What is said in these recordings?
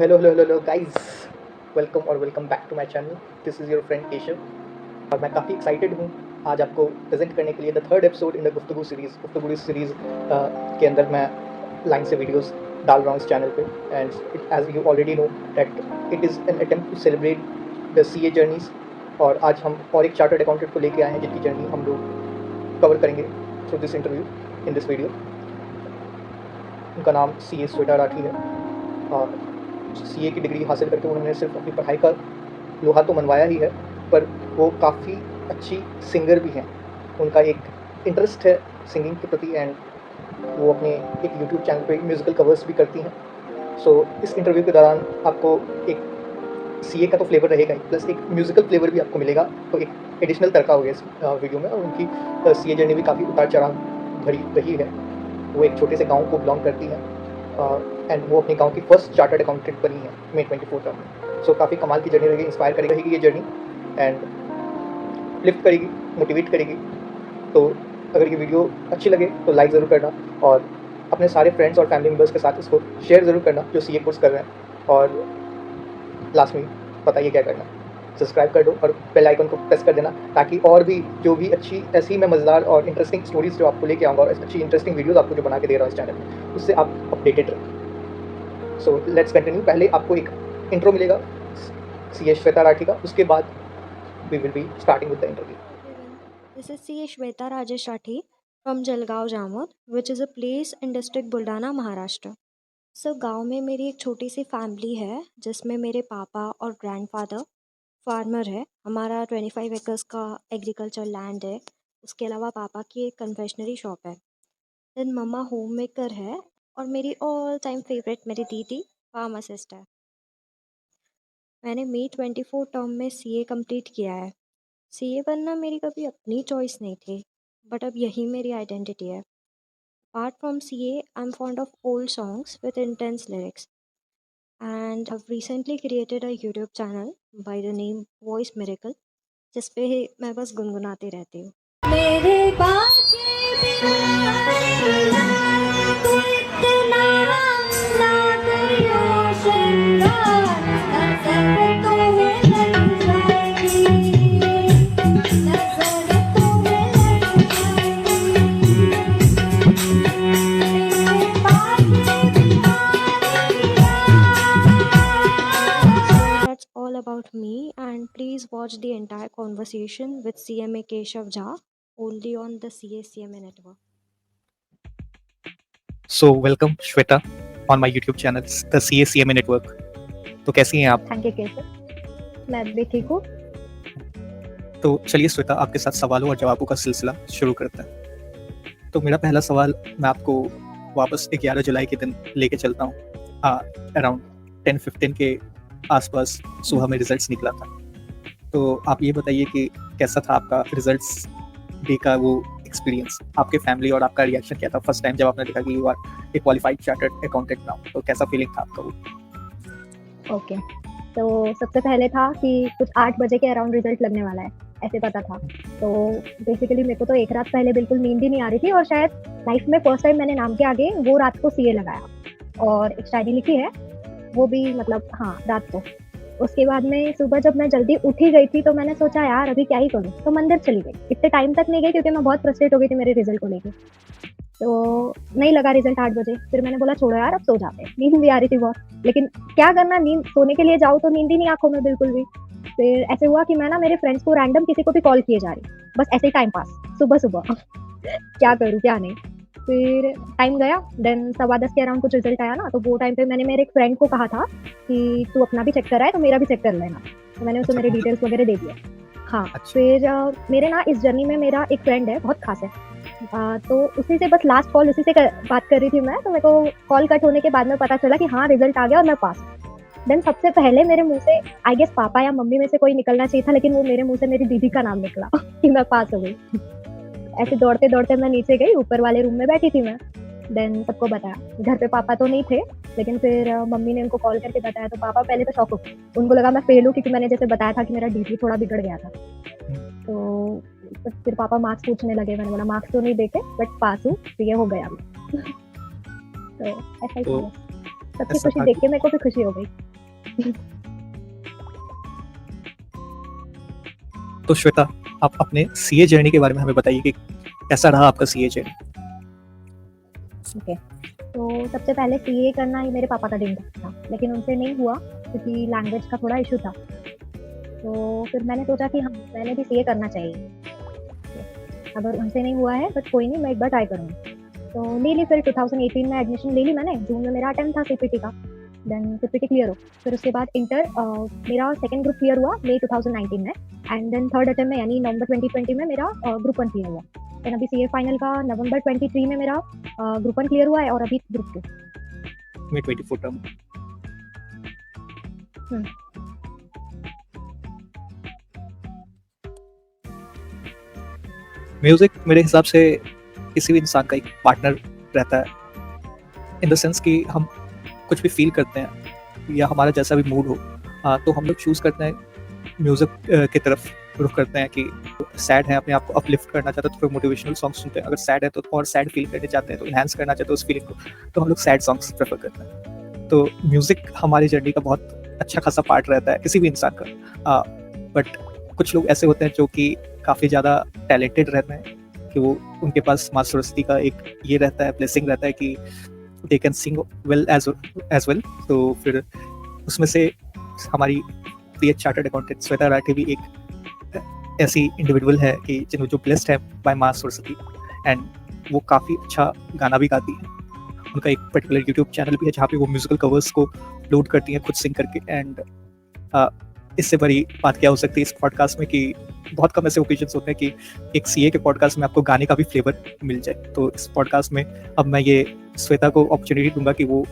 Hello guys, welcome back to my channel. This is your friend Keshav और मैं काफ़ी excited हूँ आज आपको प्रेजेंट करने के लिए the third episode in the गुफ्तगू सीरीज़ के अंदर मैं लाइन से वीडियोस डाल रहा हूँ इस चैनल पे। And as you already know that it is an attempt to celebrate the CA journeys. और आज हम और एक चार्टर्ड अकाउंटेंट को लेके आए हैं जिनकी जर्नी हम लोग कवर करेंगे through this interview in this video. उनका नाम CA श्वेता राठी है और CA की डिग्री हासिल करके उन्होंने सिर्फ अपनी पढ़ाई का लोहा तो मनवाया ही है, पर वो काफ़ी अच्छी सिंगर भी हैं। उनका एक इंटरेस्ट है सिंगिंग के प्रति एंड वो अपने एक यूट्यूब चैनल पे म्यूज़िकल कवर्स भी करती हैं। सो इस इंटरव्यू के दौरान आपको एक CA का तो फ्लेवर रहेगा ही, प्लस एक म्यूज़िकल फ्लेवर भी आपको मिलेगा, तो एक एडिशनल तड़का हो गया इस वीडियो में। और उनकी CA जर्नी भी काफ़ी उतार चढ़ाव भरी रही है। वो एक छोटे से गाँव को बिलोंग करती हैं एंड वो अपने गांव की फर्स्ट चार्टर्ड अकाउंटेंट बनी है May 24 टर्म में। सो काफ़ी कमाल की जर्नी रहेगी, इंस्पायर करेगी ये जर्नी एंड लिफ्ट करेगी, मोटिवेट करेगी। तो अगर ये वीडियो अच्छी लगे तो लाइक ज़रूर करना और अपने सारे फ्रेंड्स और फैमिली मेम्बर्स के साथ इसको शेयर ज़रूर करना जो CA कोर्स कर रहे हैं। और लास्ट में बताइए क्या करना, सब्सक्राइब कर दो और बेल आइकन को प्रेस कर देना ताकि और भी जो भी अच्छी ऐसी मैं मज़ेदार और इंटरेस्टिंग स्टोरीज़ जो आपको लेके आऊँगा और अच्छी इंटरेस्टिंग वीडियोज़ आपको जो बना के दे रहा हूँ इस चैनल में, उससे आप अपडेटेड रहें। So let's continue. पहले आपको एक इंट्रो मिलेगा CA श्वेता राठी का, उसके बाद we will be starting with the interview. This is CA Shweta Rajesh Rathi from Jalgaon Jamod, which is a place in district Buldhana Maharashtra. Sir गांव में मेरी एक छोटी सी फैमिली है जिसमें मेरे पापा और ग्रैंडफादर फार्मर है। हमारा 25 एकर्स का एग्रीकल्चर लैंड है। उसके अलावा पापा की एक कन्फेक्शनरी शॉप है। देन मम्मा होम मेकर है और मेरी ऑल टाइम फेवरेट मेरी दीदी फार्मासिस्ट है। मैंने May 24 टर्म में CA कंप्लीट किया है। CA बनना मेरी कभी अपनी चॉइस नहीं थी, बट अब यही मेरी आइडेंटिटी है। Apart from CA, I'm fond of old songs with intense lyrics, and I've recently created a YouTube channel by the name Voice Miracle, जिस पे मैं बस गुनगुनाती रहती हूँ। मेरे बाके बिना तू इतना ना करियो श्रृंगार, नज़र तुम्हें लग जाएगी, नज़र तुम्हें लग जाएगी, मेरे बाके बिना। That's all about me, and please watch the entire conversation with CMA Keshav Jha only on the CA-CMA network. So welcome Shweta on my YouTube channel the CA-CMA network. तो कैसी हैं आप? थैंक यू केशव, मैं भी ठीक हूँ। तो चलिए श्वेता, आपके साथ सवालों और जवाबों का सिलसिला शुरू करते हैं। तो मेरा पहला सवाल मैं आपको वापस 11 जुलाई के दिन लेके चलता हूँ। अराउंड 10:15 के आसपास सुबह में रिजल्ट्स निकला था। तो आप ये बताइए कि कैसा था आपका रिजल्ट्स डे का वो एक्सपीरियंस, आपके फैमिली और आपका रिएक्शन क्या था फर्स्ट टाइम जब आपने देखा कि you are a qualified chartered accountant now? तो कैसा फीलिंग था आपका वो? ओके, तो सबसे पहले था कि कुछ 8 बजे के अराउंड रिजल्ट लगने वाला है, ऐसे पता था। तो बेसिकली मेरे को तो एक रात पहले बिल्कुल नींद ही नहीं आ रही थी और शायद लाइफ में फर्स्ट टाइम मैंने नाम के आगे वो रात को CA लगाया और एक शायरी लिखी है, वो भी मतलब हाँ रात को। उसके बाद में सुबह जब मैं जल्दी उठ ही गई थी तो मैंने सोचा यार अभी क्या ही करूँ, तो मंदिर चली गई। इतने टाइम तक नहीं गई क्योंकि मैं बहुत फ्रस्ट्रेट हो गई थी मेरे रिजल्ट को लेके। तो नहीं लगा रिजल्ट 8 बजे। फिर मैंने बोला छोड़ो यार अब सो जाते हैं, नींद भी आ रही थी बहुत, लेकिन क्या करना, नींद सोने के लिए जाऊँ तो नींद ही नहीं आंखों में बिल्कुल भी। फिर ऐसे हुआ कि मैं ना मेरे फ्रेंड्स को रैंडम किसी को भी कॉल किए जा रही, बस ऐसे ही टाइम पास सुबह सुबह क्या करूँ क्या नहीं। फिर टाइम गया, देन 10:15 के अराउंड कुछ रिजल्ट आया ना, तो वो टाइम पे मैंने मेरे एक फ्रेंड को कहा था कि तू अपना भी चेक कराए तो मेरा भी चेक कर लेना। तो मैंने उसे मेरे डिटेल्स वगैरह दे दिए। हाँ, फिर मेरे ना इस जर्नी में मेरा एक फ्रेंड है, बहुत खास है। तो उसी से बस लास्ट कॉल उसी से बात कर रही थी मैं, तो मेरे को कॉल कट होने के बाद में पता चला कि हाँ रिजल्ट आ गया और मैं पास। देन सबसे पहले मेरे मुंह से आई गेस पापा या मम्मी में से कोई निकलना चाहिए था, लेकिन वो मेरे मुंह से मेरी दीदी का नाम निकला कि मैं पास हो गई। ऐसे दौड़ते दौड़ते मैं नीचे गई, ऊपर वाले रूम में बैठी थी मैं। देन सबको बताया, घर पे पापा तो नहीं थे, लेकिन फिर मम्मी ने उनको कॉल करके बताया। तो पापा पहले तो शॉक हो गए, उनको लगा मैं फेल हूँ क्योंकि मैंने जैसे बताया था कि मेरा DP थोड़ा बिगड़ गया था। तो फिर पापा मार्क्स पूछने लगे, मैंने बोला मार्क्स तो नहीं देखे बट पास हूँ, तो ये हो गया। तो ऐसा ही था, सबकी खुशी देख के मेरे को भी खुशी हो गई। तो श्वेता, आप अपने सीए जर्नी के बारे में हमें बताइए कि कैसा रहा आपका सीए जर्नी? ओके, तो सबसे पहले सीए करना ही मेरे पापा का ड्रीम था, लेकिन उनसे नहीं हुआ क्योंकि लैंग्वेज का थोड़ा इशू था। तो फिर मैंने सोचा कि हाँ, मैंने भी सीए करना चाहिए। अगर उनसे नहीं हुआ है बट कोई नहीं, मैं एक बार ट्राई करूँगी। तो ले ली, फिर 2018 में एडमिशन ले ली मैंने। जून में मेरा अटेम्प्ट था सीपीटी का, देन सीपीटी क्लियर हो। फिर उसके बाद इंटर मेरा सेकंड ग्रुप क्लियर हुआ मई 2019 में, एंड देन थर्ड अटेम्प्ट में यानी नवंबर 2020 में मेरा ग्रुप 1 क्लियर हुआ। देन अभी सीए फाइनल का नवंबर 23 में मेरा ग्रुप 1 क्लियर हुआ है, और अभी ग्रुप 2 में 24 टर्म। म्यूजिक मेरे हिसाब से किसी भी इंसान का एक पार्टनर रहता है, इन द सेंस कि हम कुछ भी फील करते हैं या हमारा जैसा भी मूड हो, तो हम लोग चूज करते हैं म्यूजिक की तरफ रुख करते हैं। कि सैड है, अपने आप को अपलिफ्ट करना चाहते हैं तो फिर मोटिवेशनल सॉन्ग सुनते हैं। अगर सैड है तो और सैड फील करने चाहते हैं, तो इनहांस करना चाहते हैं उस फीलिंग को, तो हम लोग सैड सॉन्ग्स प्रेफर करते हैं। तो म्यूजिक हमारी जर्नी का बहुत अच्छा खासा पार्ट रहता है किसी भी इंसान का। बट कुछ लोग ऐसे होते हैं जो कि काफ़ी ज़्यादा टैलेंटेड रहते हैं, कि वो उनके पास माँ सरस्वती का एक ये रहता है, ब्लेसिंग रहता है कि they can sing well as well. तो फिर उसमें से हमारी प्रिय चार्टर्ड अकाउंटेंट श्वेता राठी भी एक ऐसी इंडिविजुअल है कि जिन्होंने जो ब्लेस्ड है बाय माँ सरस्वती, एंड वो काफ़ी अच्छा गाना भी गाती है। उनका एक पर्टिकुलर यूट्यूब चैनल भी है जहाँ पे वो म्यूजिकल कवर्स को अपलोड करती हैं खुद सिंग करके। एंड इससे बड़ी बात क्या हो सकती है इस पॉडकास्ट में, कि बहुत कम ऐसे ओकेजन्स होते हैं कि एक सीए के पॉडकास्ट में आपको गाने का भी फ्लेवर मिल जाए। तो इस पॉडकास्ट में अब मैं ये श्वेता को अपॉर्चुनिटी दूंगा कि वो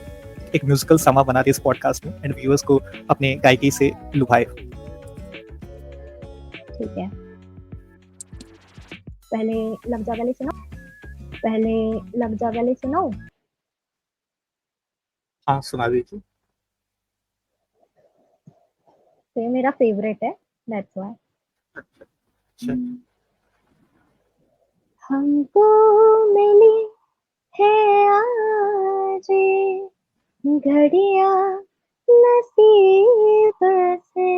एक म्यूजिकल समा बना दे इस पॉडकास्ट में, एंड व्यूअर्स को अपने गायकी से लुभाए। ठीक है, पहले लग जा गले सुनाओ। पहले लग जा गले सुनाओ। हाँ, सुना दीजिए। तो ये मेरा फेवरेट है, दैट्स व्हाई। अच्छा, हमको मिली है आज ये घड़ियां नसीब से,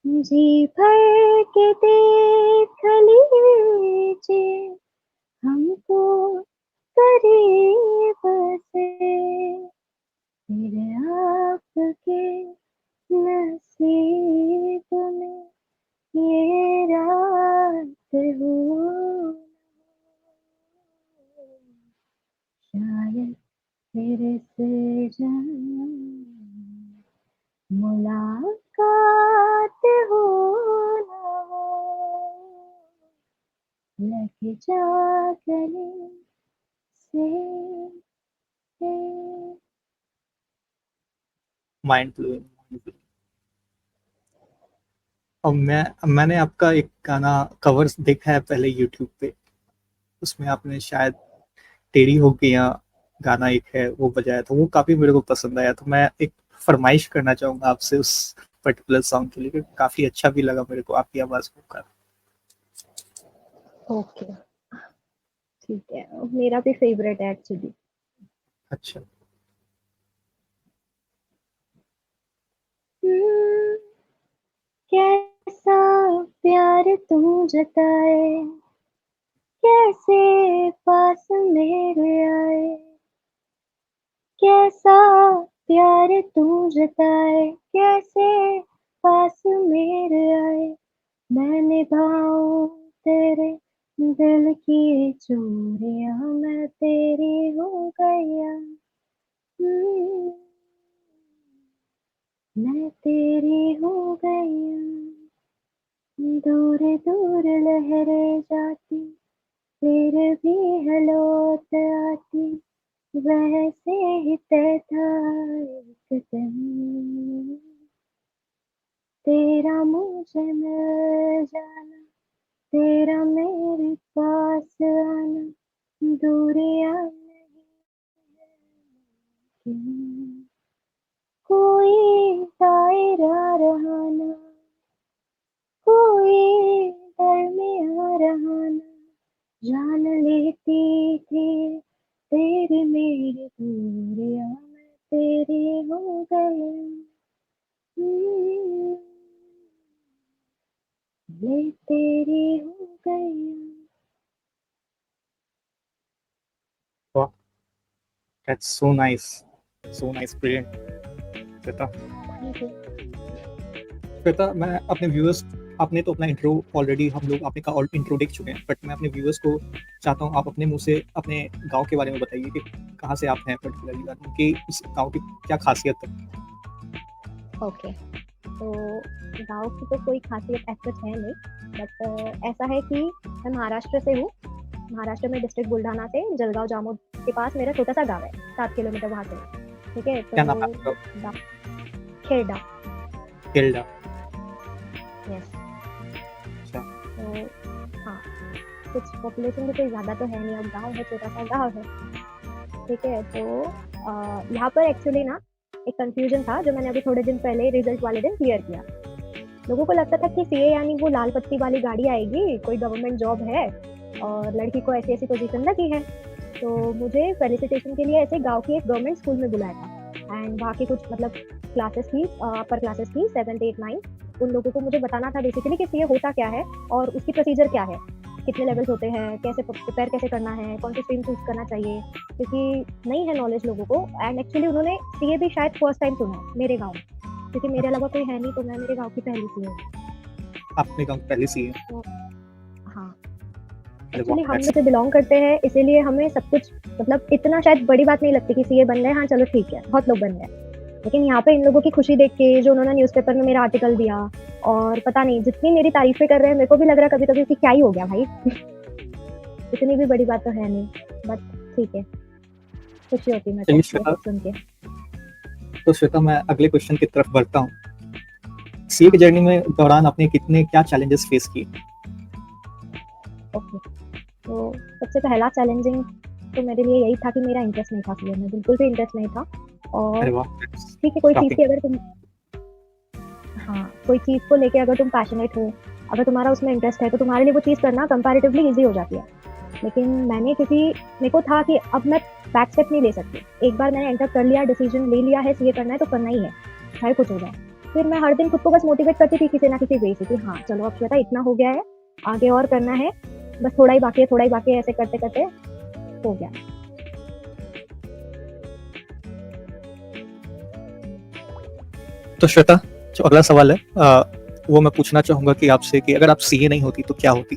जी भर के देख लीजिए हमको करीब से, फिर आपके नसीब में ये रात हो, शायद फिर से जन्म मुलाकात हो ना हो, लग जा गले से। Mind blowing. और मैंने आपका एक गाना कवर देखा है पहले यूट्यूब पे, उसमें आपने शायद तेरी हो गया गाना एक है वो बजाया था, वो काफी मेरे को पसंद आया। तो मैं एक फरमाइश करना चाहूंगा आपसे उस पर्टिकुलर सॉन्ग के लिए, क्योंकि काफी अच्छा भी लगा मेरे को आपकी आवाज को। ओके, ठीक है, मेरा भी फेवरेट है एक्चुअली। अच्छा, कैसा प्यार तू जताए, कैसे पास मेरे आए, कैसा प्यार तू जताए, कैसे पास मेरे आए, मैं निभाऊं तेरे दिल की चोरियां, मैं तेरी हो गया, मैं तेरी हो गई। दूर दूर लहरें जाती, फिर भी है लौट आती, वैसे ही तय था एक दिन, तेरा मुझे मिल जाना, तेरा मेरे पास आना, दूरियां नहीं मुमकिन, कोई दायरा रहा ना, कोई दरमिया रहा ना, जान लेती थी तेरी मेरी दूरियां, मैं तेरी हो गई। ले तेरी हो गई। वाह, that's so nice, brilliant. Shweta, thank you. मैं अपने व्यूअर्स, आपने तो अपना इंट्रो ऑलरेडी हम लोग आपने का इंट्रो देख चुके हैं, बट मैं अपने व्यूअर्स को चाहता हूँ आप अपने मुंह से अपने गांव के बारे में बताइए कि कहाँ से आप हैं पर्टिकुलरली, और उनकी उस गांव की क्या खासियत है। ओके, तो गाँव की तो कोई खासियत ऐसा कुछ है नहीं, बट ऐसा है कि मैं महाराष्ट्र से हूँ। महाराष्ट्र में डिस्ट्रिक्ट बुल्ढाना से जलगांव जामोद के पास मेरा छोटा सा गाँव है, 7 किलोमीटर वहाँ से। ठीक है, क्या नाम है तो आपका? खेड़ा। केल्डा। यस। अच्छा। तो हाँ, कुछ पॉपुलेशन भी कोई ज़्यादा तो है नहीं, अब गाँव है, छोटा सा गाँव है। ठीक है, तो यहाँ पर एक्चुअली ना एक कंफ्यूजन था जो मैंने अभी थोड़े दिन पहले रिजल्ट वाले दिन क्लियर किया। लोगों को लगता था कि सीए यानी वो लाल पत्ती वाली गाड़ी आएगी, कोई गवर्नमेंट जॉब है और लड़की को ऐसी-ऐसी पोजीशन लगी है। तो मुझे फेलिसिटेशन के लिए ऐसे गाँव की एक गवर्नमेंट स्कूल में बुलाया था एंड वहाँ की कुछ मतलब क्लासेस थी, अपर क्लासेस थी 7th 8th 9th। उन लोगों को मुझे बताना था बेसिकली कि सीए होता क्या है और उसकी प्रोसीजर क्या है, कितने लेवल्स होते हैं, कैसे प्रिपेयर कैसे करना है, कौन सी स्ट्रीम चूज़ करना चाहिए, क्योंकि नहीं है नॉलेज लोगों को। एंड एक्चुअली उन्होंने सीए भी शायद फर्स्ट टाइम सुना है मेरे गाँव में, क्योंकि मेरे अलावा कोई है नहीं, तो मैं मेरे गाँव की पहली सीए हूँ। आपने गांव की पहली सी है? तो हाँ, अरे एक्चुअली वाह, हम लोग से बिलॉन्ग करते हैं, इसीलिए हमें सब कुछ मतलब इतना शायद बड़ी बात नहीं लगती कि सीए बन गए, हाँ चलो ठीक है, बहुत लोग बन गए। लेकिन यहाँ पे इन लोगों की खुशी देख के जो उन्होंने न्यूज़पेपर में मेरा आर्टिकल दिया और पता नहीं जितनी मेरी तारीफ़ें कर रहे हैं, मेरे को भी लग रहा है कभी-कभी कि क्या ही हो गया भाई। इतनी भी बड़ी बात तो है नहीं, बट ठीक है, खुशी होती है मेरे चलिए को ये श्वेता, सब सुन के। तो श्वेता मैं अगले क्वेश्चन की तरफ बढ़ता हूँ। सीए की जर्नी में दौरान आपने कितने क्या चैलेंजेस फेस किए? ओके, तो सबसे पहला चैलेंजिंग तो मेरे लिए यही था कि मेरा इंटरेस्ट नहीं था सीए में, बिल्कुल भी इंटरेस्ट नहीं था। अरे और वाह, ठीक है, कोई चीज़ शॉकिंग। की अगर तुम हाँ, कोई चीज़ को लेके अगर तुम पैशनेट हो, अगर तुम्हारा उसमें इंटरेस्ट है, तो तुम्हारे लिए वो चीज़ करना कंपैरेटिवली ईज़ी हो जाती है। लेकिन मैंने क्योंकि मेरे को था कि अब मैं बैक स्टेप नहीं ले सकती। एक बार मैंने एंटर कर लिया, डिसीजन ले लिया है, सीए करना है तो करना ही है, चाहे कुछ हो जाए। फिर मैं हर दिन खुद को बस मोटिवेट करती थी किसी ना किसी वे से कि हाँ, चलो अब श्वेता इतना हो गया है, आगे और करना है, बस थोड़ा ही बाकी है, थोड़ा ही बाकी है, ऐसे करते-करते हो गया। तो श्वेता, जो अगला सवाल है वो मैं पूछना चाहूंगा कि आपसे कि अगर आप सीए नहीं होती तो क्या होती?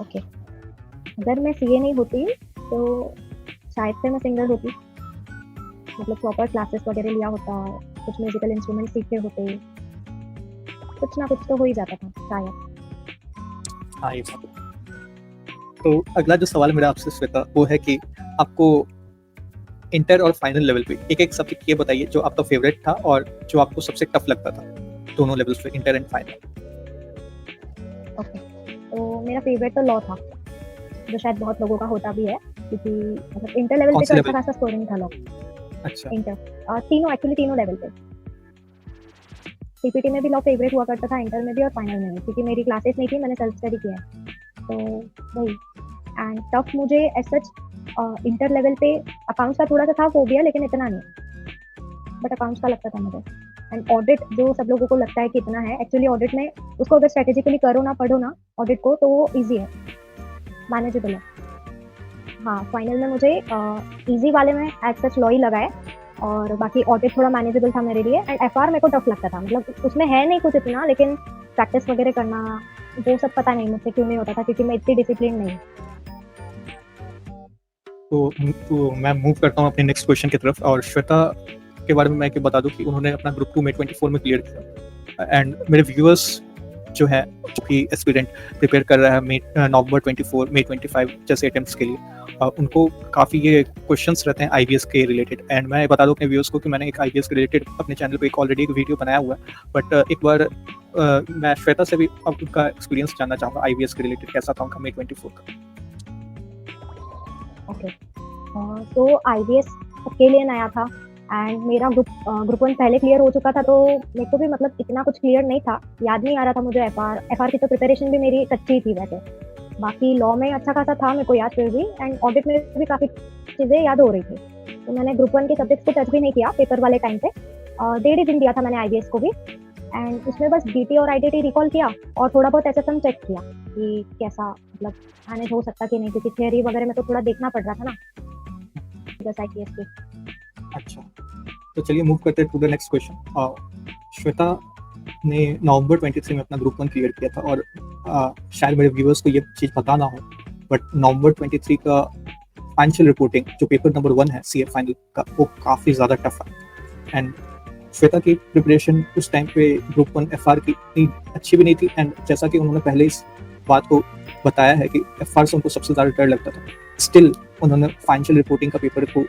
ओके, अगर मैं सीए नहीं होती तो शायद से मैं सिंगर होती, मतलब प्रॉपर क्लासेस वगैरह लिया होता, कुछ म्यूजिकल इंस्ट्रूमेंट सीखे होते, कुछ ना कुछ तो हो ही जाता था शायद। हाँ, ये बात है। तो अगला जो सवाल मेरा आपसे श्वेता वो है कि आपको इंटर और फाइनल लेवल पे एक एक सब्जेक्ट ये बताइए जो आपका फेवरेट था और जो आपको सबसे टफ लगता था दोनों लेवल्स पे, इंटर एंड फाइनल। ओके, तो मेरा फेवरेट तो लॉ था, जो शायद बहुत लोगों का होता भी है, क्योंकि मतलब इंटर लेवल कौन पे से तो अच्छा लेवल? खासा स्कोरिंग था लॉ। अच्छा। इंटर तीनों एक्चुअली तीनों लेवल पे, सीपीटी में भी लॉ फेवरेट हुआ करता था, इंटर में भी और फाइनल में भी, क्योंकि मेरी क्लासेस नहीं थी, मैंने सेल्फ स्टडी किया है, तो वही। एंड टफ मुझे एज सच इंटर लेवल पे अकाउंट्स का थोड़ा सा था फोबिया, लेकिन इतना नहीं, बट अकाउंट्स का लगता था मुझे। एंड ऑडिट जो सब लोगों को लगता है कि इतना है, एक्चुअली ऑडिट में उसको अगर स्ट्रेटेजिकली करो ना, पढ़ो ना ऑडिट को, तो वो ईजी है, मैनेजेबल है। हाँ, फाइनल में मुझे ईजी वाले में एज सच लॉ ही लगा है और बाकी ऑडिट थोड़ा मैनेजेबल था मेरे लिए। एंड एफआर मेरे को टफ लगता था, मतलब उसमें है नहीं कुछ इतना, लेकिन प्रैक्टिस वगैरह करना वो सब पता नहीं मुझसे क्यों नहीं होता था, क्योंकि मैं इतनी डिसिप्लिन नहीं। तो मैं मूव करता हूँ अपने नेक्स्ट क्वेश्चन की तरफ, और श्वेता के बारे में मैं क्या बता दूं कि उन्होंने अपना ग्रुप 2 में 24 में क्लियर किया, एंड मेरे व्यूअर्स जो है जो कि एस्पिरेंट प्रिपेयर कर रहा है नवंबर 24 मई 25 जैसे अटेम्प्ट्स के लिए, उनको काफ़ी ये क्वेश्चंस रहते हैं आईबीएस के रिलेटेड। एंड मैं बता दूं अपने व्यूअर्स को कि मैंने एक आईबीएस के रिलेटेड अपने चैनल पे एक ऑलरेडी एक वीडियो बनाया हुआ है, बट एक बार मैं श्वेता से भी अब उनका एक्सपीरियंस जानना चाहूँगा आईबीएस के रिलेटेड, कैसा था उनका मई 24 का। ओके, तो आईबीएस सबके लिए नया था एंड मेरा ग्रुप 1 पहले क्लियर हो चुका था, तो मेरे को भी मतलब इतना कुछ क्लियर नहीं था, याद नहीं आ रहा था मुझे एफआर की तो प्रिपरेशन भी मेरी कच्ची ही थी वैसे। बाकी लॉ में अच्छा खासा था मेरे को याद फिर भी, एंड ऑडिट में भी काफ़ी चीज़ें याद हो रही थी, तो मैंने ग्रुप 1 के सब्जेक्ट्स को टच भी नहीं किया पेपर वाले टाइम पे, 1.5 ही दिन दिया था मैंने आईबीएस को भी। एंड उसमें बस डीटी और आईटीटी रिकॉल किया और थोड़ा बहुत एसएसएम चेक किया कि कैसा मतलब मैनेज हो सकता कि नहीं, क्योंकि थियरी वगैरह में तो थोड़ा देखना पड़ रहा था ना बस आईपीएस के। अच्छा, तो चलिए मूव करते हैं to the next question. Shweta ने नवंबर 23 में अपना ग्रुप 1 क्लियर किया था और शायद मेरे व्यूअर्स को ये चीज़ पता ना हो, बट नवंबर 23 का फाइनेंशियल रिपोर्टिंग जो पेपर नंबर 1 है सीए फाइनल का, वो काफ़ी ज़्यादा टफ है। एंड श्वेता की प्रिपरेशन उस टाइम पे ग्रुप 1 एफआर की इतनी अच्छी भी नहीं थी, एंड जैसा कि उन्होंने पहले इस बात को बताया है कि एफआर से उनको सबसे ज़्यादा डर लगता था, स्टिल उन्होंने फाइनेंशियल रिपोर्टिंग का पेपर को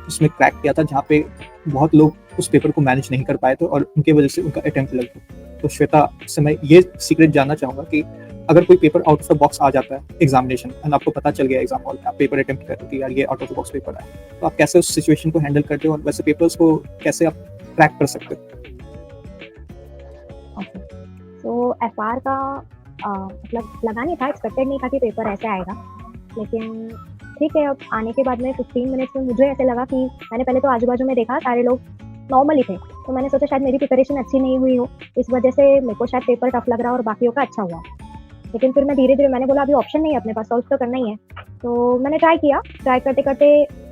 उसमें क्रैक किया था, जहाँ पे बहुत लोग उस पेपर को मैनेज नहीं कर पाए थे और उनकी वजह से उनका अटेम्प्ट लग गया। तो श्वेता से मैं ये सीक्रेट जानना चाहूँगा कि अगर कोई paper out of the box आ जाता है एग्जामिनेशन एंड आपको पता चल गया एग्जाम हॉल में, आप पेपर अटेम्प्ट करते हो कि यार ये out of the box paper है, तो आप कैसे उस सिचुएशन को हैंडल करते हो और वैसे पेपर्स को कैसे आप क्रैक कर सकते हो? ओके, तो एफआर का मतलब लगा नहीं था, एक्सपेक्टेड नहीं था कि पेपर ऐसे आएगा, लेकिन ठीक है। अब आने के बाद में 15 मिनट्स में मुझे ऐसे लगा कि मैंने पहले तो आजू बाजू में देखा, सारे लोग नॉर्मल ही थे, तो मैंने सोचा शायद मेरी प्रिपरेशन अच्छी नहीं हुई हो, इस वजह से मेरे को शायद पेपर टफ लग रहा और बाकियों का अच्छा हुआ। लेकिन फिर मैं धीरे धीरे मैंने बोला अभी ऑप्शन नहीं है अपने पास, सॉल्व तो करना ही है, तो मैंने ट्राई किया। ट्राई करते करते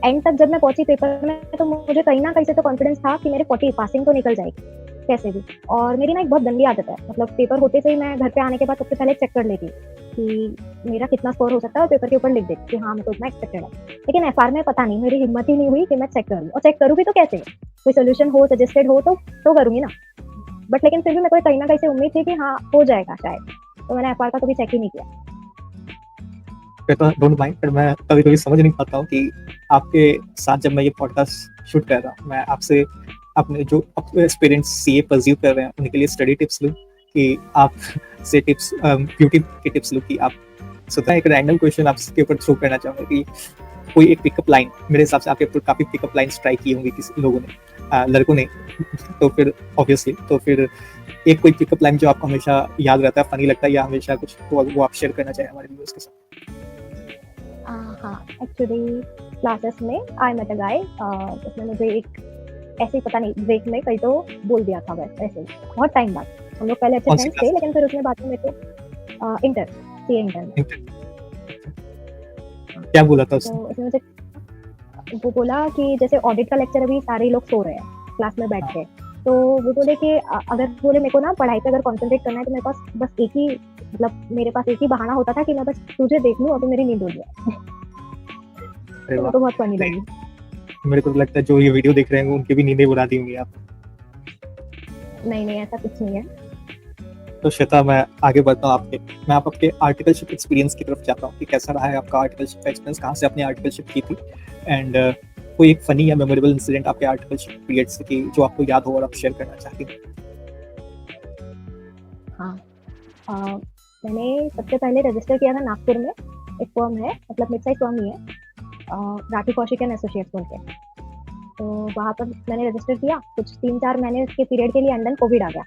एंड तक जब मैं पहुंची पेपर में, तो मुझे कहीं ना कहीं से तो कॉन्फिडेंस था कि मेरे 40 पासिंग तो निकल जाएगी कैसे भी। और मेरी ना एक बहुत गंदी आदत है, मतलब पेपर होते से ही मैं घर पे आने के बाद सबसे पहले चेक कर लेती कि मेरा कितना स्कोर हो सकता है और पेपर के ऊपर लिख देती कि हाँ मेरे को इतना एक्सपेक्टेड है। लेकिन एफआर में पता नहीं, मेरी हिम्मत ही नहीं हुई कि मैं चेक करूँ, और चेक करूँ भी तो कैसे, कोई सोल्यूशन हो सजेस्टेड हो तो करूँगी ना। बट लेकिन फिर भी मेरे को कहीं ना कहीं से उम्मीद थी कि हाँ हो जाएगा शायद, तो मैंने एफआर का कभी चेक ही नहीं किया। डोंट माइंड, पर मैं कभी कभी समझ नहीं पाता हूँ कि आपके साथ जब मैं ये पॉडकास्ट शूट कर रहा हूँ, मैं आपसे अपने जो एक्सपीरियंस सीए परस्यू कर रहे हैं उनके लिए स्टडी टिप्स लूँ कि आप से टिप्स ब्यूटी के टिप्स लूँ कि आप सोचा। एक रैंडम क्वेश्चन आपके ऊपर थ्रो करना चाहूँगा कि कोई एक पिकअप लाइन, मेरे हिसाब से आपके ऊपर काफ़ी पिकअप लाइन्स ट्राई की होंगी किसी लोगों ने, लड़कों ने तो फिर ऑब्वियसली, तो फिर एक कोई पिकअप लाइन जो आपको हमेशा याद रहता है, फनी लगता है या हमेशा कुछ, तो वो आप शेयर करना चाहें हमारे व्यूअर्स के साथ। हाँ, एक्चुअली क्लासेस में आई मेट अ गाय, उसने मुझे एक ऐसे ही पता नहीं ब्रेक में कहीं तो बोल दिया था, बस ऐसे ही बहुत टाइम बाद। हम लोग पहले अच्छे कौन सी फ्रेंड्स थे, लेकिन फिर उसने बाद में मेरे को इंटर सीए इंटर में क्या बोला था तो उसने? उसने मुझे वो बोला कि जैसे ऑडिट का लेक्चर अभी सारे लोग सो रहे हैं क्लास में बैठ के, तो वो बोले कि अगर बोले मेरे को ना पढ़ाई पे अगर कॉन्सेंट्रेट करना है तो मेरे पास बस एक ही, मतलब मेरे पास एक ही बहाना होता था कि मैं बस तुझे देख लूँ और तो मेरी नींद उड़ जाए। अरे तो वाह, मेरे को बहुत फनी लगी। मेरे को तो लगता है जो ये वीडियो देख रहे हैं उनकी भी नींदें उड़ा दी होंगी आप। नहीं ऐसा कुछ नहीं है। तो श्वेता, मैं आगे बढ़ता हूँ मैं आपके आर्टिकलशिप एक्सपीरियंस की तरफ जाता हूँ कि कैसा रहा है आपका आर्टिकलशिप का एक्सपीरियंस, कहाँ से आपने आर्टिकलशिप की थी, एंड कोई एक फनी या मेमोरेबल इंसिडेंट आपके आर्टिकलशिप पीरियड से कि जो आपको याद हो और आप शेयर करना चाहती हैं। हाँ, मैंने सबसे पहले रजिस्टर किया था नागपुर में, एक फर्म है, मतलब मिड साइज फर्म ही है, राठी कौशिक एंड एसोसिएट्स बोल के। तो वहाँ पर मैंने रजिस्टर किया, कुछ 3-4 महीने के पीरियड के लिए अंडर कोविड आ गया,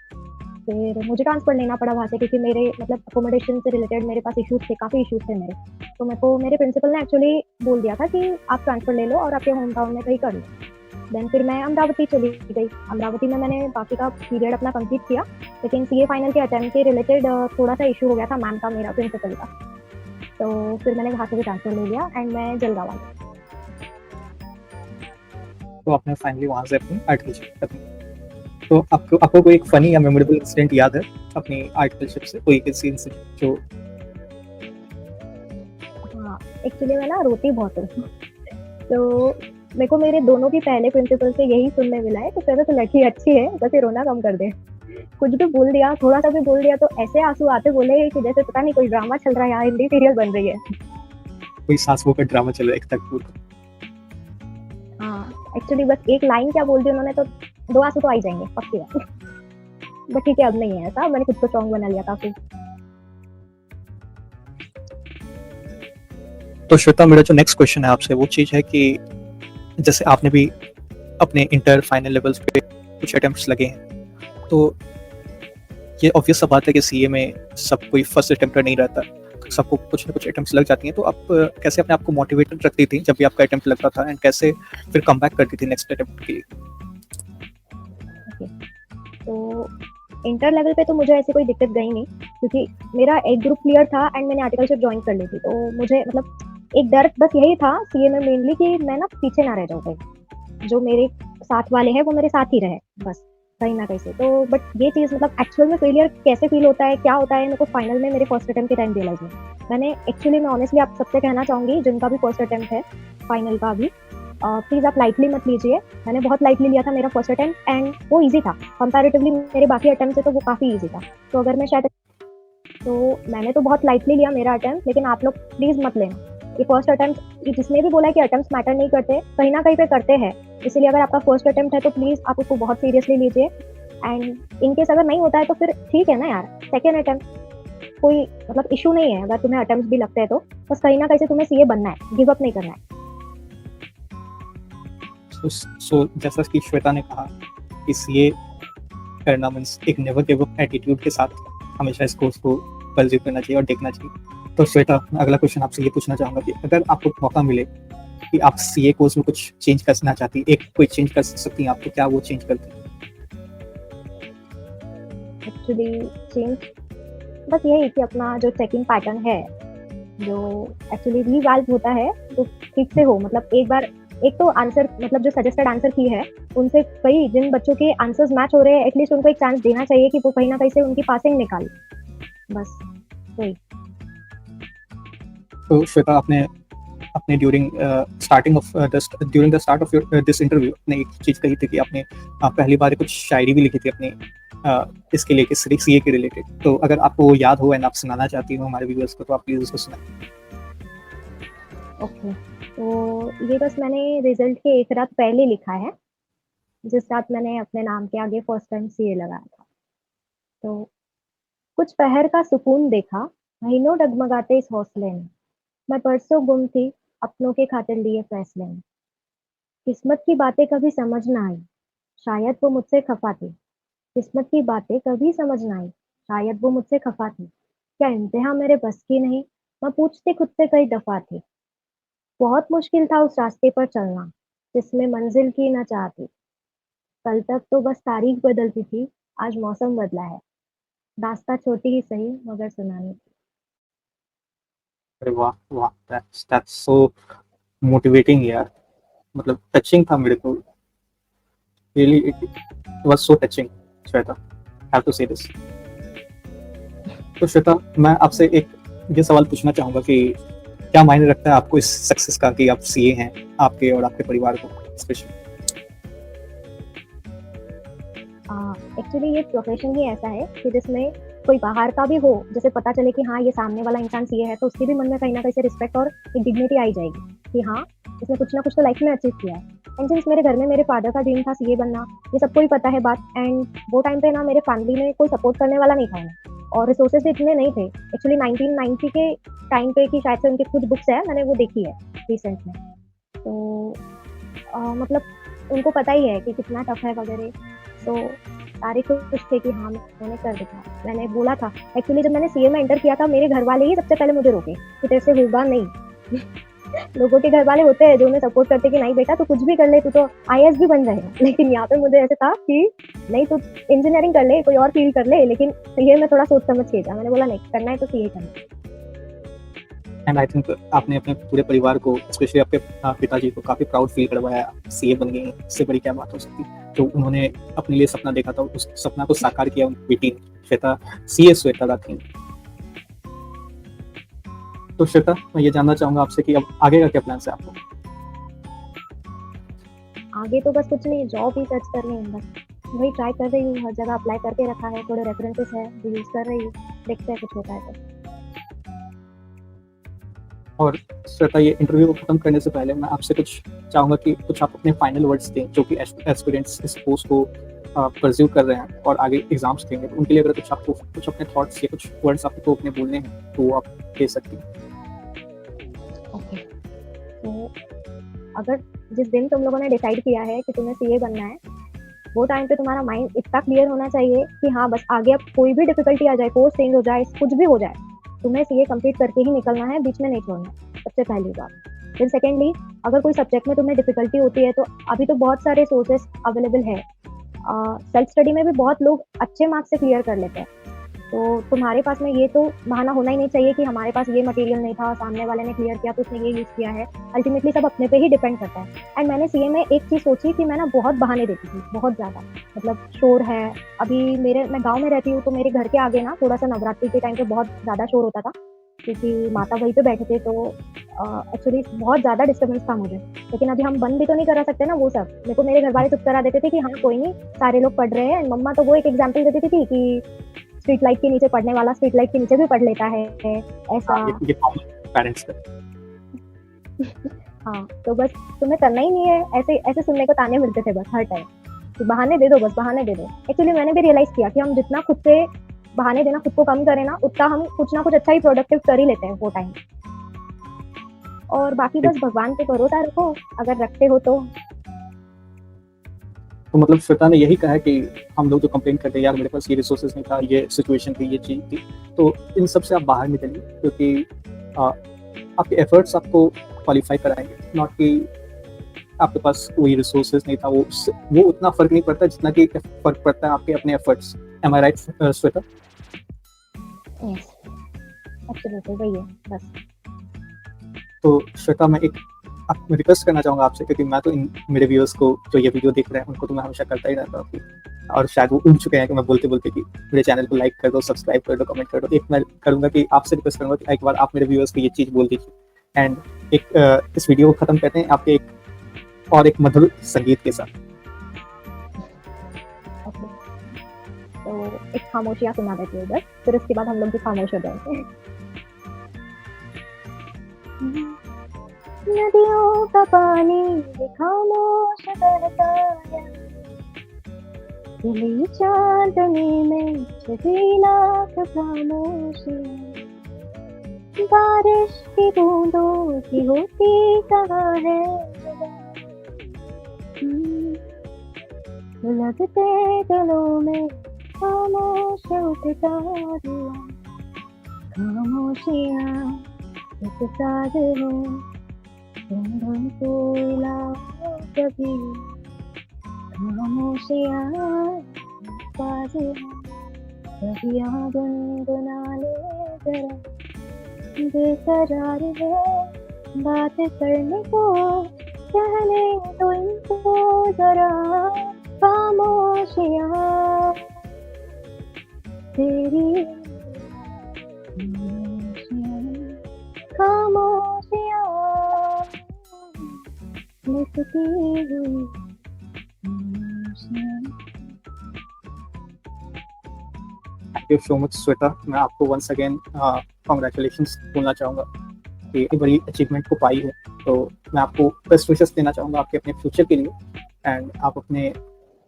फिर मुझे ट्रांसफर लेना पड़ा वहाँ से, क्योंकि मेरे मतलब अकोमोडेशन से रिलेटेड मेरे पास इश्यूज थे, काफ़ी इश्यूज थे मेरे। तो मेरे को मेरे प्रिंसिपल ने एक्चुअली बोल दिया था कि आप ट्रांसफर ले लो और आपके होम टाउन में कहीं कर लो। देन फिर मैं अमरावती चली गई। अमरावती में मैंने बाकी का पीरियड अपना कंप्लीट किया, लेकिन सीए फाइनल के अटेम्प्ट के रिलेटेड थोड़ा सा इशू हो गया था मैम का, मेरा प्रिंसिपल का, तो फिर मैंने वहाँ से भी ट्रांसफर ले लिया एंड मैं जलगांव आ गई। तो आपने फाइनली वहाँ से अपनी आर्टिकलशिप खत्म। तो आपको कोई एक फनी या मेमोरेबल इंसिडेंट याद है अपनी आर्टिकलशिप से, कोई किसी इंसिडेंट जो? हाँ, एक्चुअली मैं ना रोती बहुत हूँ, तो मेरे को मेरे दोनों भी पहले प्रिंसिपल से यही सुनने मिला है कि तेरे तो लड़की अच्छी है, बस ये रोना कम कर दे। कुछ भी बोल दिया, थोड़ा सा भी बोल दिया तो ऐसे आंसू आते बोले कि जैसे पता नहीं कोई ड्रामा चल रहा है यहाँ, हिंदी सीरियल बन रही है। कोई सास बहू का ड्रामा चल रहा है एक तक। हाँ, एक्चुअली बस एक लाइन क्या बोल दी उन्होंने तो 2 आंसू तो आ ही जाएंगे पक्की बात। बट ठीक है, अब नहीं है ऐसा, मैंने खुद को स्ट्रॉन्ग बना लिया काफी। तो श्वेता, मेरा जो नेक्स्ट क्वेश्चन है आपसे वो चीज़ है कि जैसे आपने भी अपने इंटर फाइनल लेवल्स पे कुछ अटेम्प्ट्स लगे हैं, तो ये ऑब्वियस सा बात है कि सीए में सब कोई फर्स्ट अटेम्प्टर नहीं रहता, सबको कुछ ना कुछ अटेम्प्ट्स लग जाती हैं। तो आप कैसे अपने आप को मोटिवेटेड रखती थी जब भी आपका अटेम्प्ट लगता था, एंड कैसे फिर कम बैक करती थी नेक्स्ट अटेम्प्ट के लिए? तो इंटर लेवल पे तो मुझे ऐसी कोई दिक्कत गई नहीं, क्योंकि मेरा एक ग्रुप क्लियर था एंड मैंने आर्टिकलशिप ज्वाइन कर ली थी। तो मुझे मतलब एक डर बस यही था सीए में मेनली कि मैं ना पीछे ना रह जाऊँ कहीं, जो मेरे साथ वाले हैं वो मेरे साथ ही रहे बस कहीं ना कहीं से। तो बट ये चीज़ मतलब एक्चुअल में फेलियर कैसे फील होता है, क्या होता है, मेरे को फाइनल में मेरे फर्स्ट अटेम्प्ट के टाइम रियलाइज हुआ। मैंने एक्चुअली मैं ऑनेस्टली आप सबसे कहना चाहूँगी जिनका भी फर्स्ट अटेम्प्ट है फाइनल का भी, प्लीज़ आप लाइटली मत लीजिए। मैंने बहुत लाइटली लिया था मेरा फर्स्ट अटेम्प्ट एंड वो ईजी था कंपैरेटिवली मेरे बाकी अटेम्प्ट से, तो वो काफ़ी ईजी था। तो अगर मैं शायद तो मैंने तो बहुत लाइटली लिया मेरा अटेम्प्ट, लेकिन आप लोग प्लीज़ मत लेना। ये फर्स्ट अटेम्प्ट, जिसने भी बोला है कि अटेम्प्ट्स मैटर नहीं करते, कहीं न कहीं पे करते हैं। इसीलिए अगर आपका फर्स्ट अटेम्प्ट है तो प्लीज़ आप उसको बहुत सीरियसली लीजिए एंड इन केस अगर नहीं होता है तो फिर ठीक है ना यार, सेकंड अटेम्प्ट कोई मतलब इश्यू नहीं है। अगर तुम्हें अटेम्प्ट्स भी लगते हैं तो बस कहीं न कहीं से तुम्हें सीए बनना है, गिव अप नहीं करना है। सो जैसा कि श्वेता ने कहा कि सीए करना मीन्स एक नेवर गिव अप एटीट्यूड के साथ हमेशा इस कोर्स को परस्यू करना चाहिए और देखना चाहिए। तो श्वेता, अगला क्वेश्चन आपसे ये पूछना चाहूँगा कि अगर आपको मौका मिले कि आप सीए कोर्स में कुछ चेंज करना चाहती, एक कोई चेंज कर सकती हैं आप, तो क्या वो चेंज करती? एक्चुअली चेंज बस यही कि अपना जो चेकिंग पैटर्न है, जो एक्चुअली रीवैल्व होता है, वो ठीक से हो। मतलब एक बार एक तो आंसर मतलब जो सजेस्टेड आंसर की है, उनसे कई जिन बच्चों के आंसर्स मैच हो रहे हैं, एटलीस्ट उनको एक चांस देना चाहिए कि वो कहीं न कहीं से उनकी पासिंग निकाले। बस वही। तो श्वेता, आपने अपने during the start of your this interview आपने एक चीज़ कही थी कि आपने पहली बार कुछ शायरी भी लिखी थी अपने इसके लेके सीए के रिलेटेड। तो अगर आपको वो याद हो एंड आप सुनाना चाहती हो हमारे व्यूअर्स को, तो आप प्लीज़ उसको सुनाएं। ओके, तो ये बस मैंने रिजल्ट के एक रात पहले लिखा है, जिस रात मैंने अपने नाम के आगे फर्स्ट टाइम सीए लगाया था। तो कुछ पहर का सुकून देखा, महीनों डगमगाते इस हौसले में। मैं परसों गुम थी, अपनों के खातिर लिए फैसले में। किस्मत की बातें कभी समझ ना आई, शायद वो मुझसे खफा थी। किस्मत की बातें कभी समझ ना आई, शायद वो मुझसे खफा थी। क्या इंतहा मेरे बस की नहीं, मैं पूछती खुद से कई दफा थी। बहुत मुश्किल था उस रास्ते पर चलना, जिसमें मंजिल की न चाह थी। कल तक तो बस तारीख बदलती थी, आज मौसम बदला है। रास्ता छोटी ही सही मगर सुनानी थी। अरे वाह वाह, दैट्स सो मोटिवेटिंग यार। मतलब टचिंग था मेरे को, really it was so touching Shweta, have to say this. तो श्वेता, मैं आपसे एक ये सवाल पूछना चाहूँगा कि क्या मायने रखता है आपको इस सक्सेस का कि आप सीए हैं, आपके और आपके परिवार को स्पेशली? एक्चुअली ये प्रोफेशन ही ऐसा है कि जिसमें कोई बाहर का भी हो, जैसे पता चले कि हाँ ये सामने वाला इंसान सीए है, तो उसके भी मन में कहीं ना कहीं से रिस्पेक्ट और एक डिग्निटी आई जाएगी कि हाँ इसने कुछ ना कुछ तो लाइफ में अचीव किया है। एंड सिंस मेरे घर में मेरे फादर का ड्रीम था सीए बनना, ये सबको ही पता है बात। एंड वो टाइम पे ना मेरे फैमिली में कोई सपोर्ट करने वाला नहीं था उन्हें, और रिसोर्सेज भी इतने नहीं थे। एक्चुअली 1990 के टाइम पे की शायद से उनकी कुछ बुक्स है, मैंने वो देखी है रिसेंट में। तो मतलब उनको पता ही है कि कितना टफ है वगैरह। तो सारे खुश थे कि हाँ मैंने कर दिखाया। मैंने बोला था एक्चुअली जब मैंने सीए में एंटर किया था, मेरे घर वाले ही सबसे पहले मुझे रोके कि तेरे से होगा नहीं। लोगों के घर वाले होते हैं जो उन्हें सपोर्ट करते कि नहीं बेटा तू कुछ भी कर ले, तू तो आईएएस भी बन जाएगा। लेकिन यहाँ पे मुझे ऐसे था कि नहीं तू इंजीनियरिंग कर ले, कोई और फील्ड कर ले, लेकिन सीए में थोड़ा सोच समझ के जा। मैंने बोला नहीं करना है तो सीए करना है। एंड आई थिंक आपने अपने पूरे परिवार को, स्पेशली आपके पिताजी को, काफ़ी प्राउड फील करवाया। सीए बन गई, इससे बड़ी क्या बात हो सकती। तो उन्होंने अपने लिए सपना देखा था, उस सपना को साकार किया उनकी बेटी श्वेता, सीए श्वेता दा थी। तो श्वेता, मैं ये जानना चाहूँगा आपसे कि अब आगे का क्या प्लान है आपको? आगे तो बस कुछ नहीं, जॉब ही सर्च करनी है बस। वही ट्राई कर रही हूँ, हर जगह अप्लाई करके रखा है, थोड़े रेफरेंसेस है जो यूज़ कर रही हूँ, देखते हैं कुछ होता है तो। और श्वेता, ये इंटरव्यू को खत्म करने से पहले मैं आपसे कुछ चाहूँगा कि कुछ आप अपने फाइनल वर्ड्स दें, जो कि एस्पिरेंट्स इस कोर्स को परस्यू कर रहे हैं और आगे एग्जाम्स देंगे, तो उनके लिए अगर कुछ आपको कुछ अपने थॉट्स या कुछ वर्ड्स आपको अपने बोलने हैं तो वो आप दे सकती हैं। ओके, तो अगर जिस दिन तुम लोगों ने डिसाइड किया है कि तुम्हें सीए बनना है, वो टाइम पे तुम्हारा माइंड इतना क्लियर होना चाहिए कि हाँ बस आगे अब कोई भी डिफिकल्टी आ जाए, कोर्स चेंज हो जाए, कुछ भी हो जाए, तुम्हें सीए कंप्लीट करके ही निकलना है, बीच में नहीं छोड़ना है। सबसे पहली बात। फिर सेकेंडली, अगर कोई सब्जेक्ट में तुम्हें डिफिकल्टी होती है तो अभी तो बहुत सारे सोर्सेस अवेलेबल है। सेल्फ स्टडी में भी बहुत लोग अच्छे मार्क्स से क्लियर कर लेते हैं। तो तुम्हारे पास में ये तो बहाना होना ही नहीं चाहिए कि हमारे पास ये मटेरियल नहीं था, सामने वाले ने क्लियर किया तो उसने ये यूज़ किया है। अल्टीमेटली सब अपने पे ही डिपेंड करता है। एंड मैंने सीए में एक चीज़ सोची कि मैं ना बहुत बहाने देती थी, बहुत ज़्यादा। मतलब शोर है, अभी मैं गाँव में रहती हूँ, तो मेरे घर के आगे ना थोड़ा-सा नवरात्रि के टाइम पे बहुत ज़्यादा शोर होता था, क्योंकि माता वहीं पे बैठे थे, तो एक्चुअली बहुत ज़्यादा डिस्टर्बेंस था मुझे। लेकिन अभी हम बंद भी तो नहीं करा सकते ना वो सब। मेरे को मेरे घरवाले चुप करा देते थे कि हाँ, कोई नहीं, सारे लोग पढ़ रहे हैं। मम्मा तो वो एक एग्ज़ाम्पल देती थी कि स्ट्रीट लाइट के नीचे पढ़ने वाला स्ट्रीट लाइट के नीचे भी पढ़ लेता है, ऐसा। हाँ, ये कॉमन पेरेंट्स का। हाँ, तो बस तुम्हें करना ही नहीं है, ऐसे ऐसे सुनने को ताने मिलते थे बस हर टाइम, कि बहाने दे दो, बस बहाने दे दो। एक्चुअली मैंने भी रियलाइज़ किया कि हम जितना खुद से बहाने देना खुद को कम करें ना, उतना हम कुछ ना कुछ अच्छा ही प्रोडक्टिव कर ही लेते हैं वो टाइम। और बाकी बस भगवान पे भरोसा रखो, अगर रखते हो तो। तो मतलब श्वेता ने यही कहा है कि हम लोग जो कंप्लेन करते हैं यार मेरे पास ये रिसोर्सेज नहीं था, ये सिचुएशन थी, ये चीज़ थी, तो इन सब से आप बाहर निकलिए, क्योंकि आपके एफर्ट्स आपको क्वालिफाई कराएंगे, नॉट कि आपके पास वही रिसोर्सेज नहीं था। वो उतना फर्क नहीं पड़ता जितना कि फर्क पड़ता है आपके अपने एफर्ट्स। एम आई राइट श्वेता? यस, एब्सोल्युटली वही है बस। तो श्वेता मैं एक रिक्वेस्ट करना चाहूँगा आपसे, क्योंकि मैं तो मेरे व्यूअर्स को जो ये वीडियो देख रहे हैं उनको तो मैं हमेशा करता ही रहता हूँ, और शायद वो उन चुके हैं कि मैं बोलते बोलते कि मेरे चैनल को लाइक कर दो, सब्सक्राइब कर दो, कमेंट कर दो। एक मैं करूँगा कि आपसे रिक्वेस्ट करूँगा कि एक बार आप मेरे व्यूअर्स को ये चीज़ बोल दीजिए। एंड एक इस वीडियो को ख़त्म करते हैं आपके एक मधुर संगीत के साथ। ओके, तो एक खामोशियाँ सुना देती हूँ बस, फिर उसके बाद हम लोग भी खामोश हो जाएंगे। नदियों का पानी भी खामोश बहता है, खिली चांदनी में छुपी लाख खामोशी, बारिश की बूंदों की होती कहाँ है लगते दिलों में खामोश उठता हुआ, खामोशियाँ एक साथ हो, तुम कोयला कभी, खामोशियाँ पास हो, कभी यहाँ गुनगुना ले जरा, बेकरार है बात करने को, कहने तो इनको जरा, खामोशियाँ तेरी, खामोशियाँ लिखती हुई खामोशियाँ। Thank you so much Shweta. मैं आपको वंस अगेन कॉन्ग्रेचुलेशंस बोलना चाहूँगा कि इतनी बड़ी अचीवमेंट को पाई है। तो मैं आपको बेस्ट विशेस देना चाहूँगा आपके अपने फ्यूचर के लिए। एंड आप अपने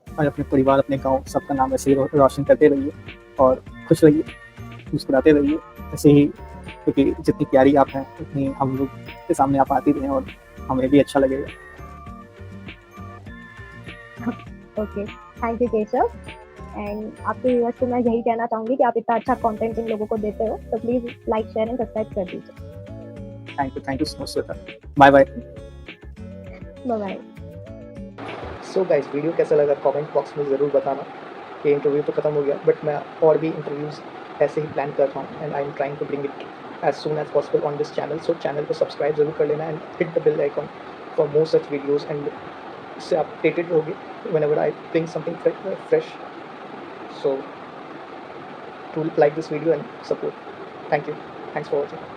और अपने परिवार, अपने गांव, सबका नाम ऐसे ही रोशन करते रहिए और खुश रहिए, मुस्कुराते रहिए ऐसे ही, क्योंकि जितनी प्यारी आप हैं उतनी हम लोग के सामने आप आती रहें और हमें भी अच्छा लगेगा। Okay, thank you Keshav. And आपके व्यूअर्स को मैं यही कहना चाहूँगी कि आप इतना अच्छा कंटेंट इन लोगों को देते हो, तो please like, share and subscribe कर दीजिए। Thank you so much Shweta. Bye bye. Bye bye. So guys, video कैसा लगा कमेंट बॉक्स में ज़रूर बताना। कि इंटरव्यू तो ख़त्म हो गया, बट मैं और भी इंटरव्यूज़ ऐसे ही प्लान कर रहा हूँ, and I am trying to bring it as soon as possible on this channel. So channel को सब्सक्राइब ज़रूर कर लेना and hit the bell icon for more such videos, and इससे आप अपडेटेड रहोगे whenever I bring something fresh. So to like this video and support. Thank you. Thanks for watching.